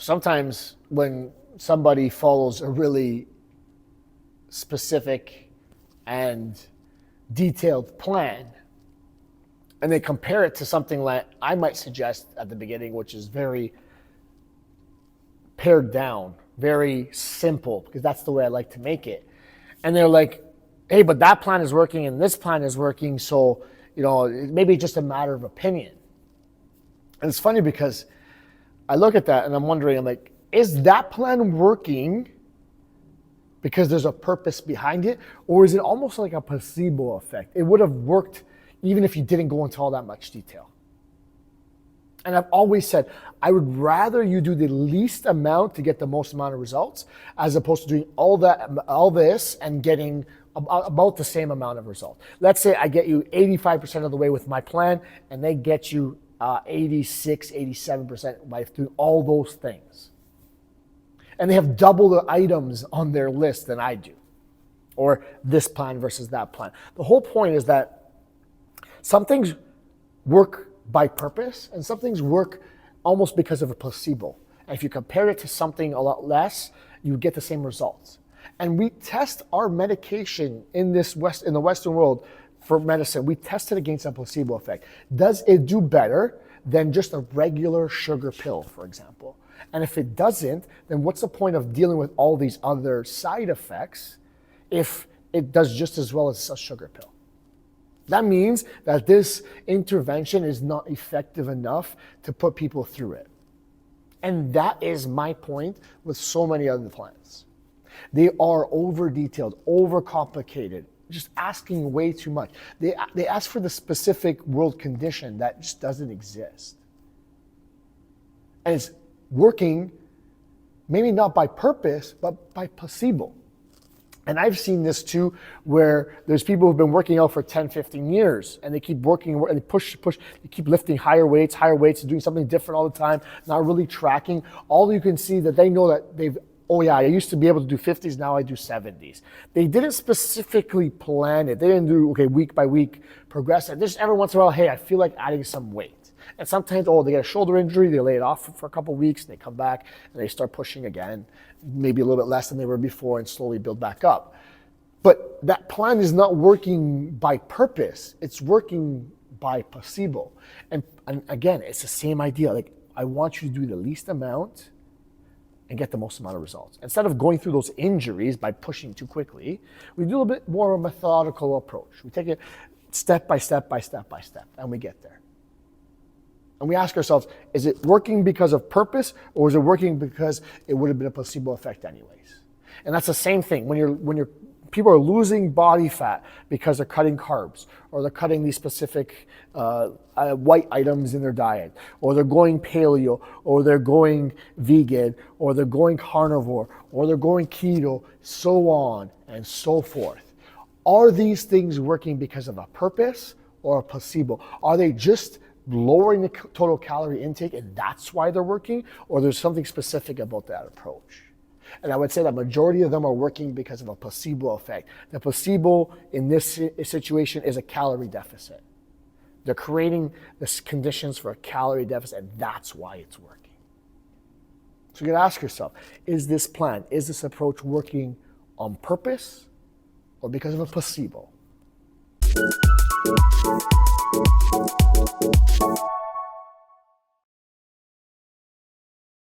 sometimes when somebody follows a really specific and detailed plan, and they compare it to something that I might suggest at the beginning, which is very pared down, very simple, because that's the way I like to make it. And they're like, hey, but that plan is working and this plan is working, so, maybe it's just a matter of opinion. And it's funny because I look at that and I'm wondering, I'm like, is that plan working because there's a purpose behind it? Or is it almost like a placebo effect? It would have worked even if you didn't go into all that much detail. And I've always said, I would rather you do the least amount to get the most amount of results, as opposed to doing all this and getting about the same amount of results. Let's say I get you 85% of the way with my plan, and they get you 86, 87% by doing all those things. And they have double the items on their list than I do, or this plan versus that plan. The whole point is that some things work by purpose and some things work almost because of a placebo. And if you compare it to something a lot less, you get the same results. And we test our medication in the Western world for medicine. We test it against a placebo effect. Does it do better than just a regular sugar pill, for example? And if it doesn't, then what's the point of dealing with all these other side effects if it does just as well as a sugar pill? That means that this intervention is not effective enough to put people through it. And that is my point with so many other plans. They are over-detailed, over-complicated, just asking way too much. They ask for the specific world condition that just doesn't exist. And it's working, maybe not by purpose, but by placebo. And I've seen this too, where there's people who've been working out for 10, 15 years, and they keep working, and they push, they keep lifting higher weights, doing something different all the time, not really tracking. All you can see that they know that I used to be able to do 50s, now I do 70s. They didn't specifically plan it. They didn't do, week by week, progress it. Just every once in a while, hey, I feel like adding some weight. And sometimes, they get a shoulder injury, they lay it off for a couple of weeks, and they come back, and they start pushing again, maybe a little bit less than they were before, and slowly build back up. But that plan is not working by purpose. It's working by placebo. And again, it's the same idea. Like, I want you to do the least amount and get the most amount of results. Instead of going through those injuries by pushing too quickly, we do a bit more of a methodical approach. We take it step by step by step by step, and we get there. And we ask ourselves, is it working because of purpose, or is it working because it would have been a placebo effect anyways? And that's the same thing. When people are losing body fat because they're cutting carbs, or they're cutting these specific white items in their diet, or they're going paleo, or they're going vegan, or they're going carnivore, or they're going keto, so on and so forth. Are these things working because of a purpose or a placebo? Are they just lowering the total calorie intake and that's why they're working, or there's something specific about that approach? And I would say that majority of them are working because of a placebo effect. The placebo in this situation is a calorie deficit. They're creating the conditions for a calorie deficit, and that's why it's working. So you gotta ask yourself, is this plan, is this approach working on purpose or because of a placebo?